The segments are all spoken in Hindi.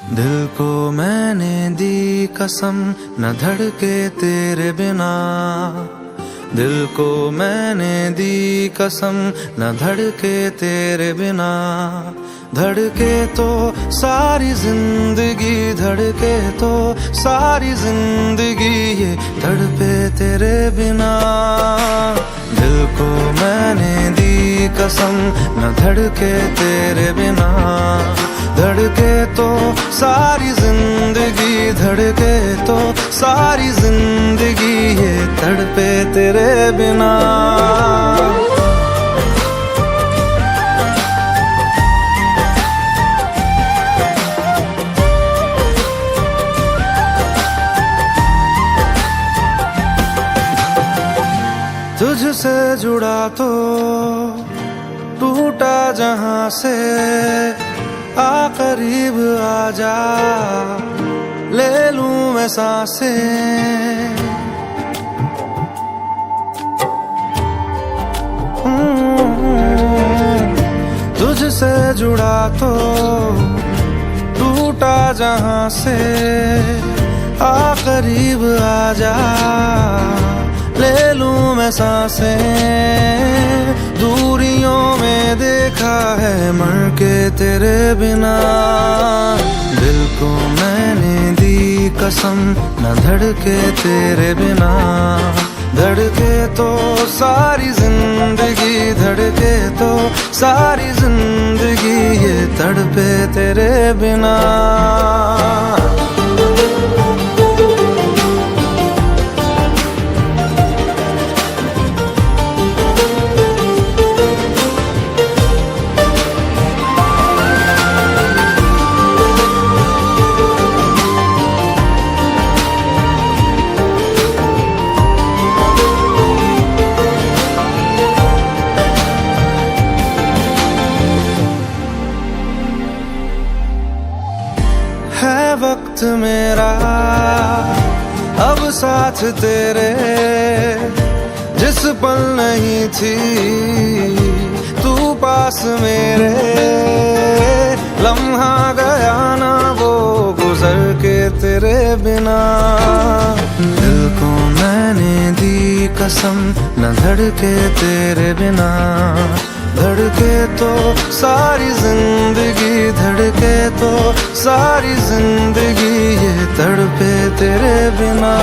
दिल को मैंने दी कसम न धड़के तेरे बिना। दिल को मैंने दी कसम न धड़के तेरे बिना। धड़के तो सारी जिंदगी, धड़के तो सारी जिंदगी, ये धड़पे तेरे बिना। दिल को मैंने दी कसम न धड़के तेरे बिना। धड़के तो सारी जिंदगी, धड़के तो सारी जिंदगी, ये तड़पे तेरे बिना। तुझसे जुड़ा तो टूटा जहां से, आ करीब आजा ले लूं मैं सांसें। तुझसे जुड़ा तो टूटा जहां से, आ करीब आजा ले लूं मैं सांसें। दूरियों में देखा है मर के तेरे बिना। दिल को मैंने दी कसम न धड़के तेरे बिना। धड़के तो सारी जिंदगी, धड़के तो सारी जिंदगी, ये तड़पे तेरे बिना। है वक्त मेरा अब साथ तेरे, जिस पल नहीं थी तू पास मेरे। लम्हा गया ना वो गुजर के तेरे बिना। दिल को मैंने दी कसम न धड़के तेरे बिना। धड़के तो सारी जिंदगी, धड़के तो सारी जिंदगी, ये तड़पे तेरे बिना।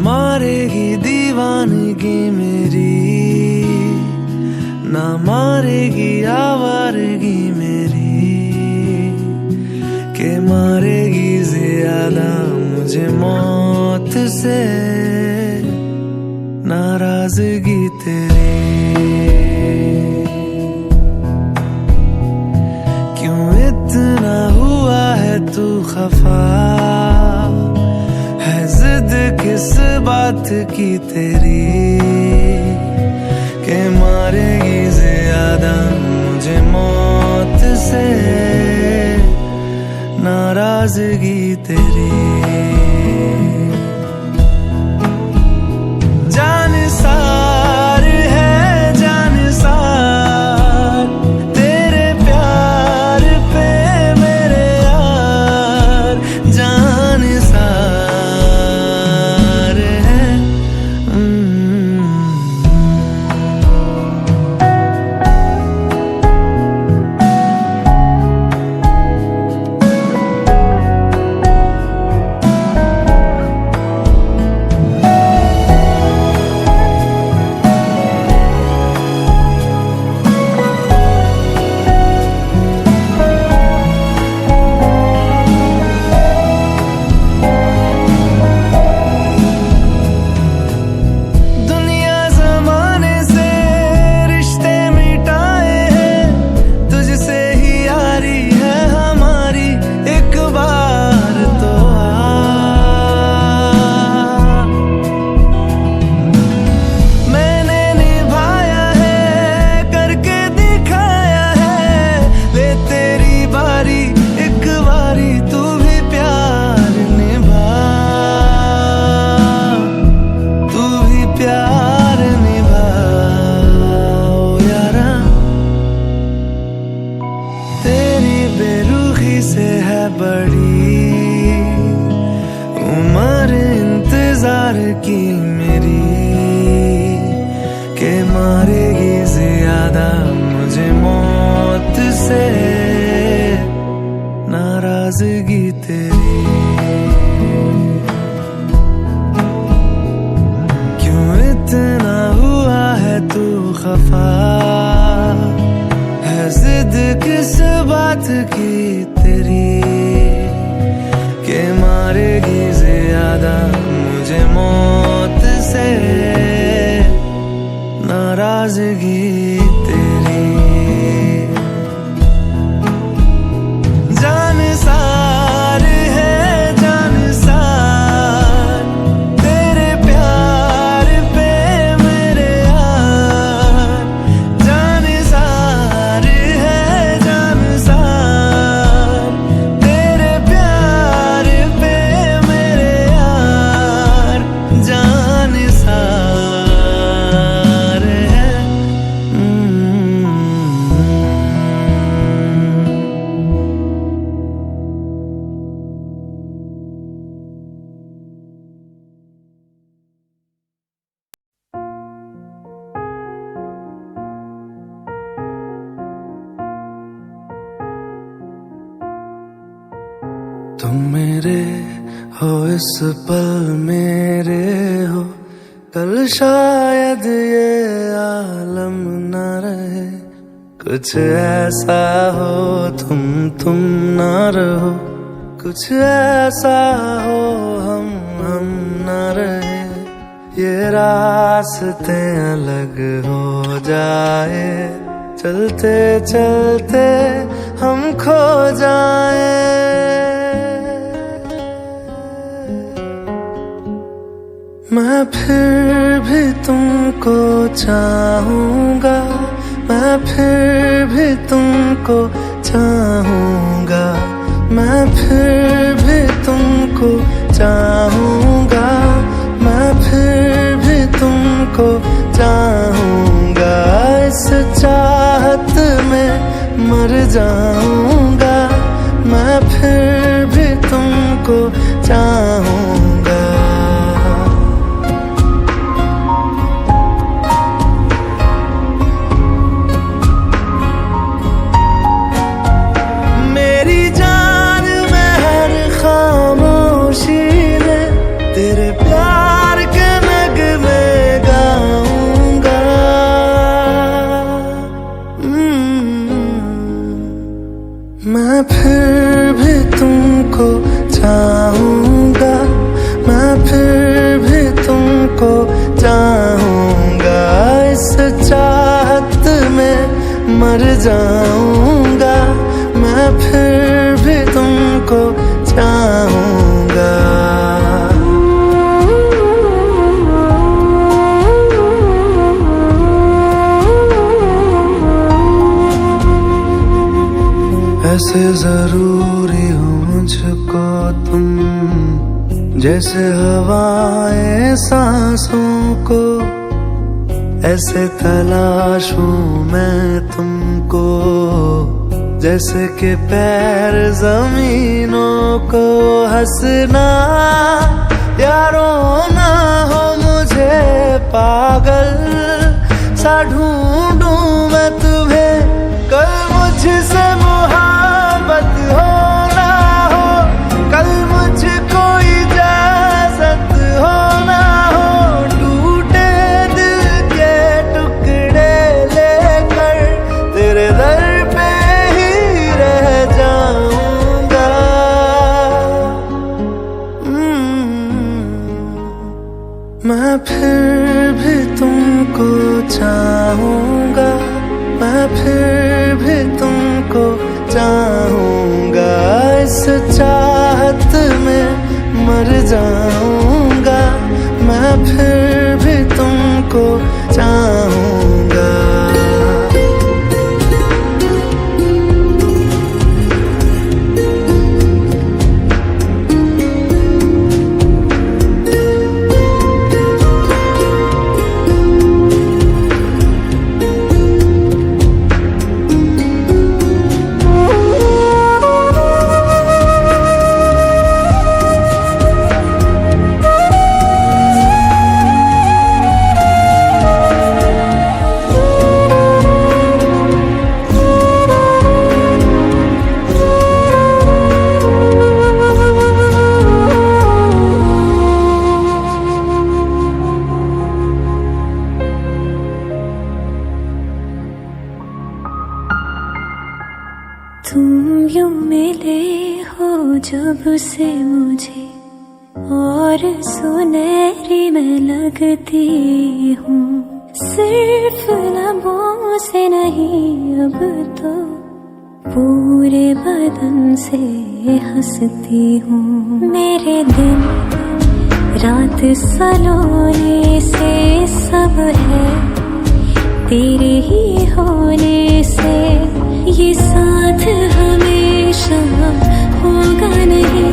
मारेगी दीवानगी मेरी, ना मारेगी आवारगी मेरी, के मारेगी ज्यादा मुझे मौत से नाराजगी तेरी। क्यों इतना हुआ है तू खफा, जिद किस बात की तेरी, के मारेगी ज्यादा मुझे मौत से नाराजगी तेरी। जान सार है जान सार, तेरे प्यार पे मेरे यार जान सार। नाराजगी तेरी, क्यों इतना हुआ है तू खफा, है जिद किस बात की तेरी, के मारेगी ज्यादा मुझे मौत से नाराजगी तेरी। जान सार है जान सार तेरे प्यार पे मेरे यार, जान सार है जान सार तेरे प्यार पे मेरे यार, जान सार है। तुम मेरे हो इस पल मेरे हो, कल शायद ये आलम न रहे, कुछ ऐसा हो तुम ना रहो, कुछ ऐसा हो हम न रहे, ये रास्ते अलग हो जाए, चलते चलते हम खो जाए। मैं फिर भी तुमको चाहूँगा, मैं फिर भी तुमको चाहूँगा, मैं फिर भी तुमको चाहूँगा, मैं फिर भी तुमको चाहूँगा, इस चाहत में मर जाऊँगा, मैं फिर भी तुमको चाहूँगा। तेरे प्यार के नगमे गाऊंगा, मैं फिर भी तुमको चाहूँगा, मैं फिर भी तुमको चाहूँगा, इस चाहत में मर जाऊँगा, मैं फिर भी तुमको चाहूँगा। ऐसे जरूरी हो मुझको तुम, जैसे हवाएं सांसों को, ऐसे तलाशूं मैं तुमको, जैसे कि पैर जमीनों को। हंसना या रोना हो मुझे पागल सा ढूंढूं मैं तुम्हें, कल मुझसे मोहब्बत हो ना हो, कल मुझको इजाजत हो ना हो, टूटे दिल के टुकड़े लेकर तेरे दर पे ही रह जाऊंगा। मैं फिर भी तुमको चाहूँगा, मैं फिर भी तुमको चाहूँगा, इस चाहत में मर जाऊँगा, मैं फिर भी तुमको चाहूँगा। जब से मुझे और सुनहरी मैं लगती हूँ, सिर्फ लबों से नहीं अब तो पूरे बदन से हंसती हूँ। मेरे दिन रात सलोने से सब है तेरे ही होने से, ये साथ हमेशा होगा नहीं,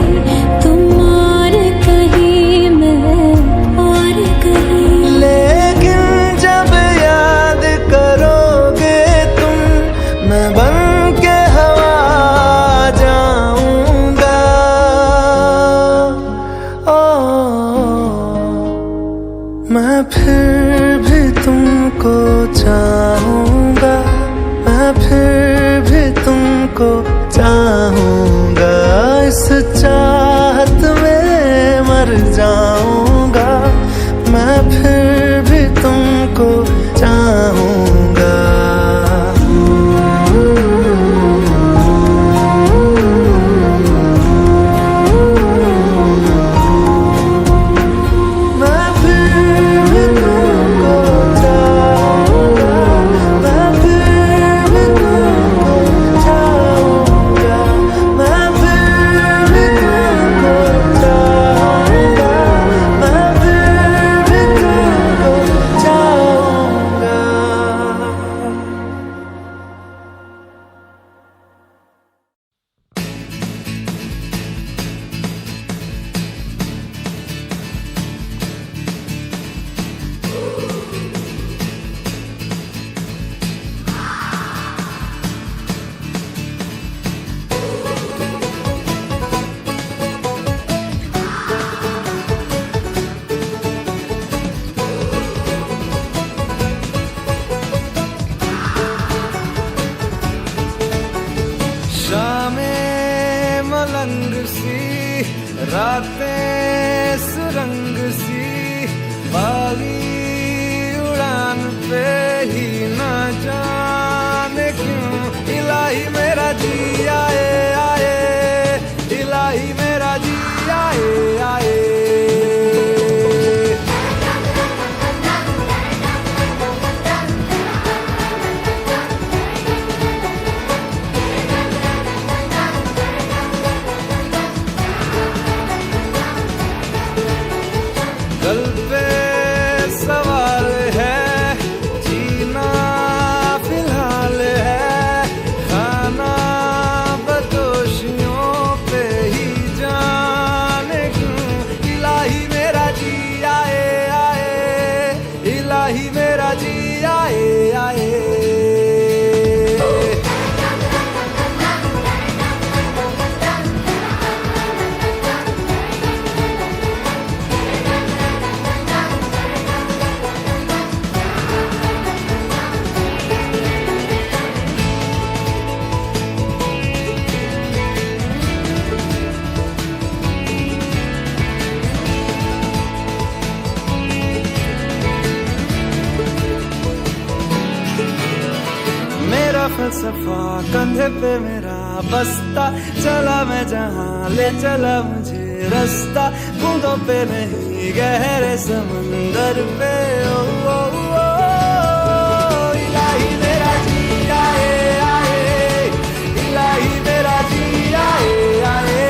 तुम और कहीं मैं और कहीं। लेकिन जब याद करोगे तुम, मैं बन के हवा जाऊंगा। मैं फिर भी तुमको चाहूंगा, मैं फिर भी तुमको चाहूंगा, इस चाहत में मर जाऊंगा, मैं फिर भी तुमको चाहूंगा। शामें मलंग सी, रातें सुरंग सी, बागी उड़ान पे ही ना जाने क्यों इलाही मेरा जी आए आए, इलाही मेरा जी आए आए। कल पे सवाल है, जीना फिलहाल है, खाना बदोशियों पे ही जाने क्यों इलाही मेरा जी आए आए, इलाही मेरा जी आए आए। फलसफा कंधे पे मेरा बस्ता, चला मैं जहाँ ले चला मुझे रास्ता, बूंदों पे नहीं गहरे समंदर पे। ओ, ओ, ओ, इलाही मेरा जी आए आए, इलाही मेरा जी आए आए।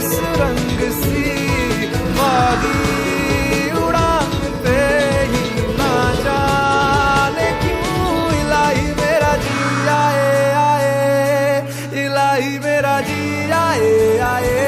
सुरंग सी, बागी उड़ान पे ही ना जाने क्यों इलाही मेरा जी आए आए, इलाही मेरा जी आए आए।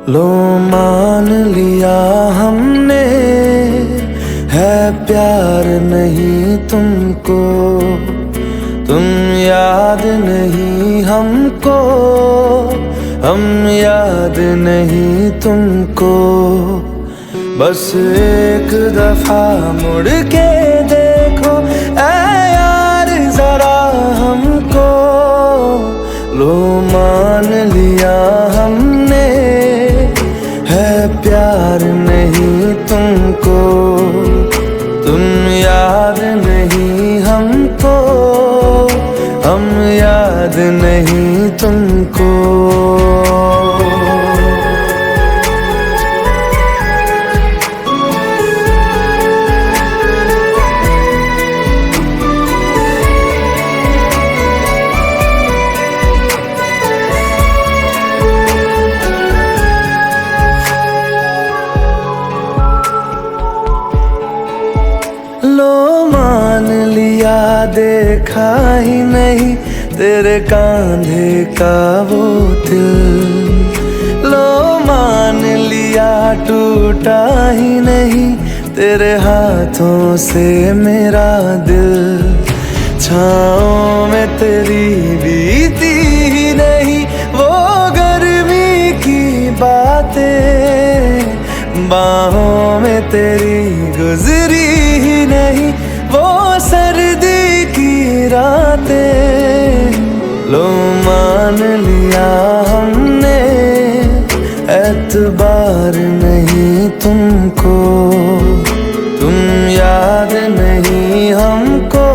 लो मान लिया हमने, है प्यार नहीं तुमको, तुम याद नहीं हमको, हम याद नहीं तुमको। बस एक दफा मुड़ के देखो ऐ यार जरा हमको, लो मान लिया हमने, है प्यार नहीं तुमको, तुम याद नहीं हमको, हम याद नहीं तुमको। लो मान लिया देखा ही नहीं तेरे कांधे का वो दिल, लो मान लिया टूटा ही नहीं तेरे हाथों से मेरा दिल। छाँव में तेरी बीती ही नहीं वो गर्मी की बातें, बाहों में तेरी गुजरी ही नहीं वो सर्दी की रातें। लो मान लिया हमने, एतबार नहीं तुमको, तुम याद नहीं हमको,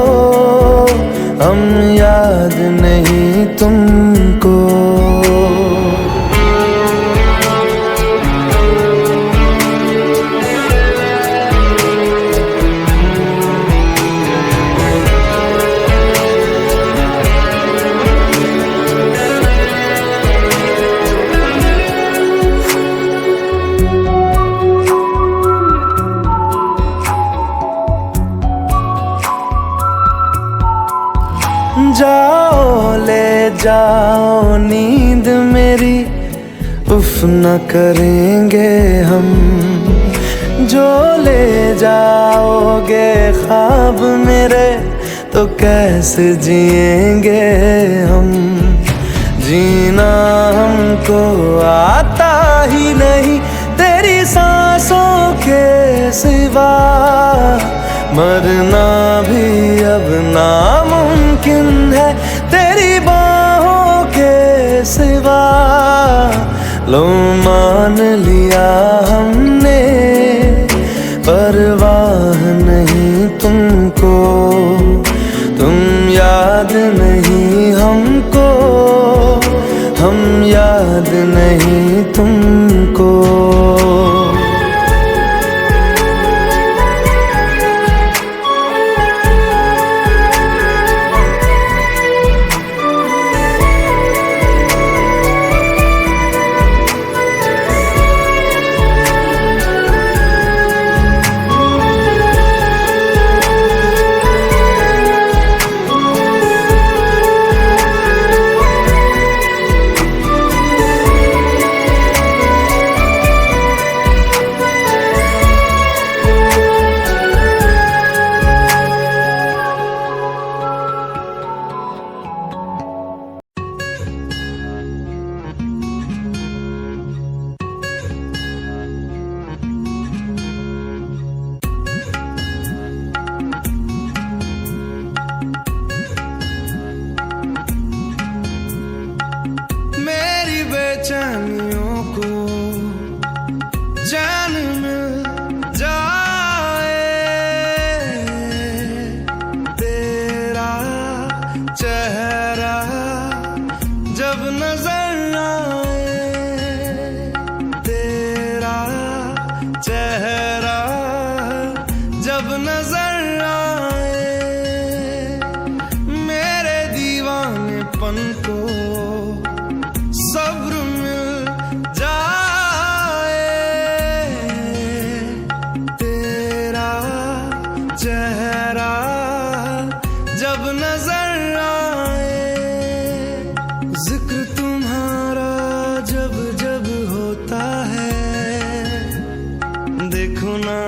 हम याद नहीं तुमको। जाओ ले जाओ नींद मेरी, उफ न करेंगे हम, जो ले जाओगे ख्वाब मेरे तो कैसे जिएंगे हम। जीना हमको आता ही नहीं तेरी सांसों के सिवा, मरना भी अब नामुमकिन है तेरी बाहों के सिवा। लो मान लिया हमने, परवाह नहीं तुमको, तुम याद नहीं हमको, हम याद नहीं तुमको।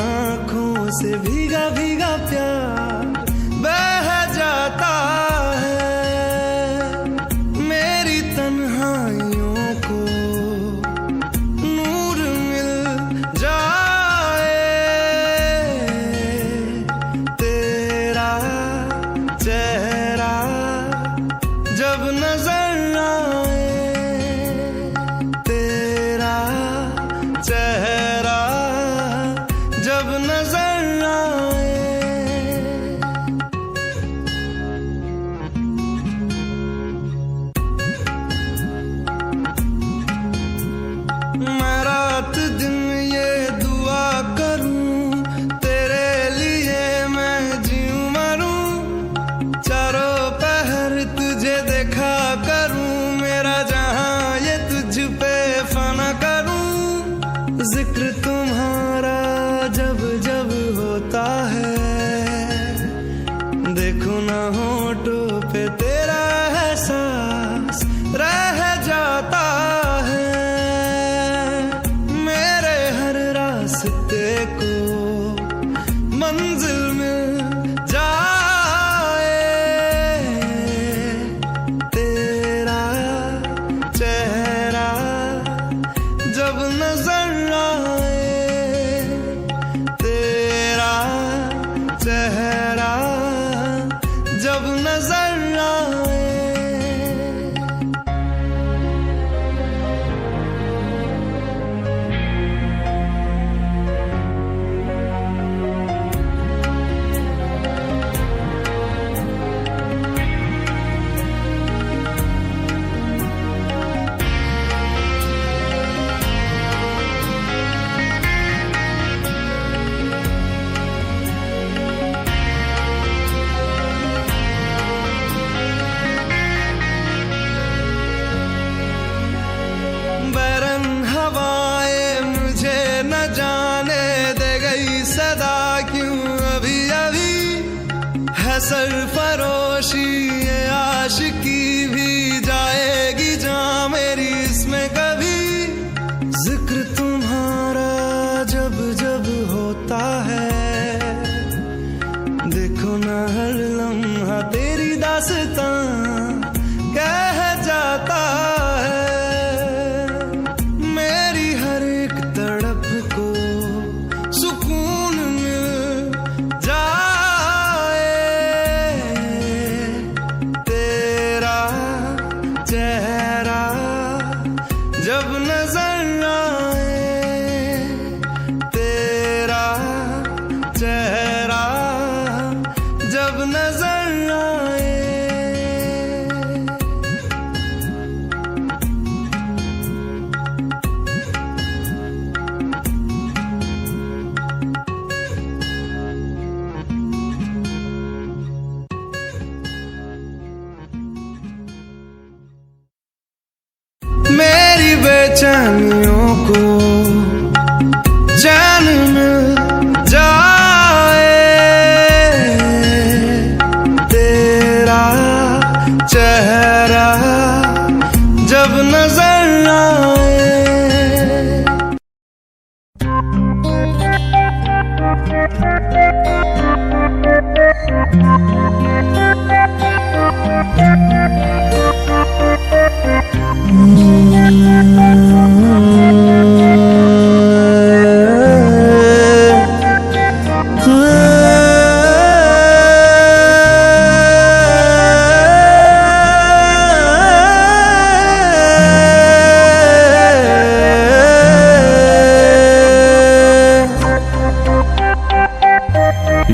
आंखों से भीगा भीगा प्यार बह जाता है। मेरी तन्हाइयों को नूर मिल जाए, तेरा चेहरा जब नजर आए, तेरा चेहरा जब नजर आए। मैं रात दिन ये दुआ करूं, तेरे लिए मैं जीऊं मरूं, चारों पहर तुझे देखा करूं, मेरा जहां ये तुझ पे फना करूं। जिक्र तुम्हारा जब जब होता है, देखो ना होठों पे तेरा एहसास रह जाता है। मेरे हर रास्ते को मंजिल मिल जाए, तेरा चेहरा जब नजर आए, तेरा चेहरा जब नजर आए। बैरन हवाएं मुझे न जाने दे गई सदा क्यों अभी अभी, है सरफरोशी ये आशिकी भी जाएगी जहाँ मेरी इसमें कभी। जिक्र तुम्हारा जब जब होता है, देखो ना हर लम्हा तेरी दास्तां कह जाता है। मेरी हर एक तड़प को सुकून मिल जाए, तेरा चेहरा जब नजर आए, तेरा चेहरा जब नजर आए। मेरी बेचैनियों को चैन मिल जाए, तेरा चेहरा जब नजर आए।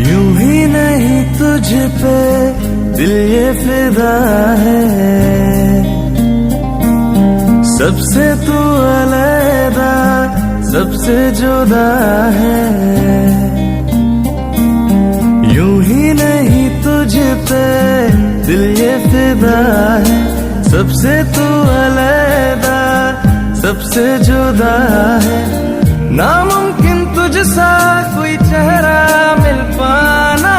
यूं ही नहीं तुझ पे दिल ये फिदा है, सबसे तू अलग सबसे जुदा है। यूं ही नहीं तुझ पे दिल ये फिदा है, सबसे तू अलग सबसे जुदा है। नामुमकिन तुझसा कोई चेहरा मिल पाना,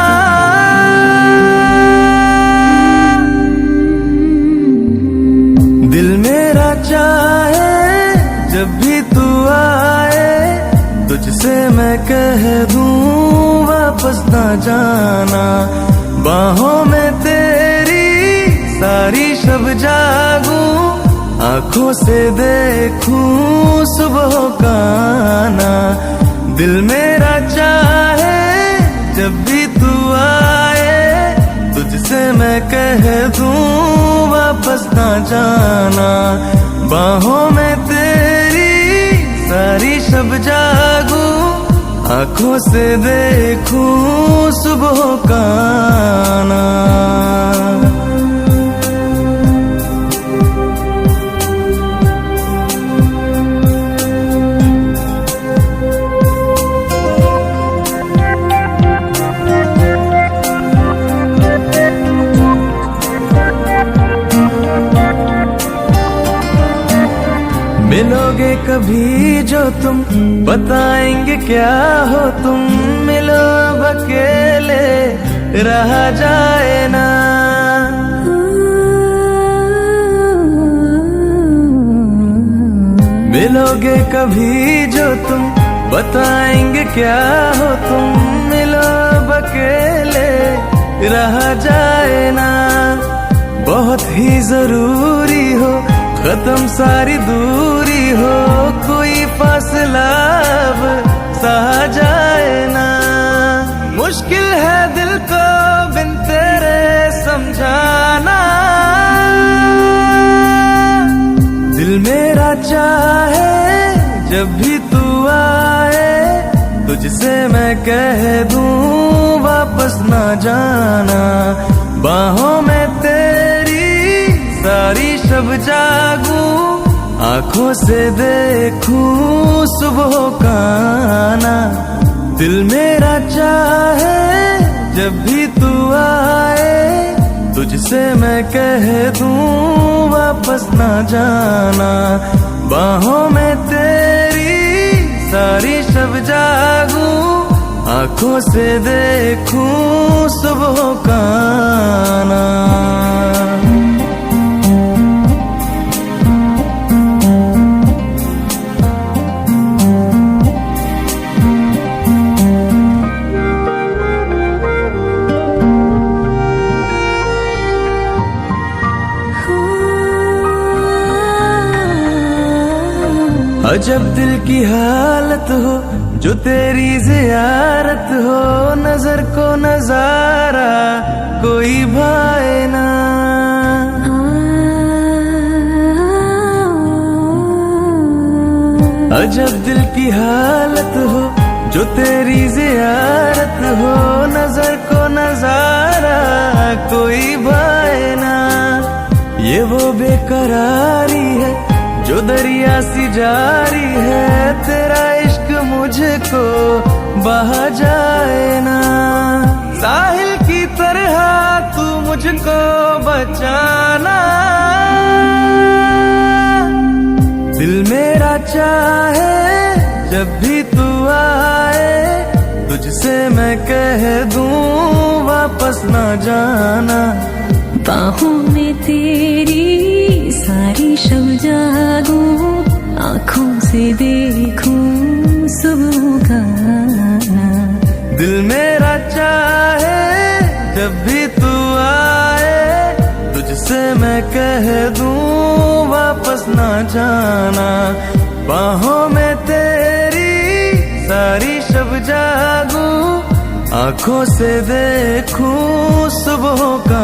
दिल मेरा चाहे जब भी तू आए तुझसे मैं कह दूं वापस ना जाना। बाहों में तेरी सारी शब जागूं, आंखों से देखूं सुबह का आना। दिल मेरा चाहे जब भी तू आए, तुझसे मैं कह दूं वापस ना जाना। बाहों में तेरी सारी शब जागूं, आंखों से देखूं सुबह का आना। मिलोगे कभी जो तुम, बताएंगे क्या हो तुम। मिलो अब अकेले रहा जाए ना। मिलोगे कभी जो तुम, बताएंगे क्या हो तुम। मिलो अब अकेले रहा जाए ना। बहुत ही जरूरी हो खत्म सारी दूरी हो, कोई फासला अब सहा जाए ना। मुश्किल है दिल को बिन तेरे समझाना। दिल मेरा चाहे जब भी तू आए, तुझसे मैं कह दूं वापस ना जाना। बाहों में तेरी सारी शब जागूं, आंखों से देखूं सुबह का आना। दिल मेरा चाहे जब भी तू आए, तुझसे मैं कह दूं वापस ना जाना। बाहों में तेरी सारी शब जागूं, आंखों से देखूं सुबह का आना। अजब दिल की हालत हो जो तेरी ज़ियारत हो। नजर को नजारा कोई भाए ना। अजब दिल की हालत हो जो तेरी ज़ियारत हो। नजर को नजारा कोई भाए ना। ये वो बेकरारी है जो दरिया सी जारी है। तेरा इश्क मुझको बहा जाए ना। साहिल की तरह तू मुझको बचाना। दिल मेरा चाहे जब भी तू आए, तुझसे मैं कह दूं वापस ना जाना। बाहों में तेरी सारी शब जागूं, आंखों से देखूं सुबह का आना। दिल मेरा चाहे जब भी तू आए, तुझसे मैं कह दूं वापस ना जाना। बाहों में तेरी सारी शब जागूं, आंखों से देखूं सुबह का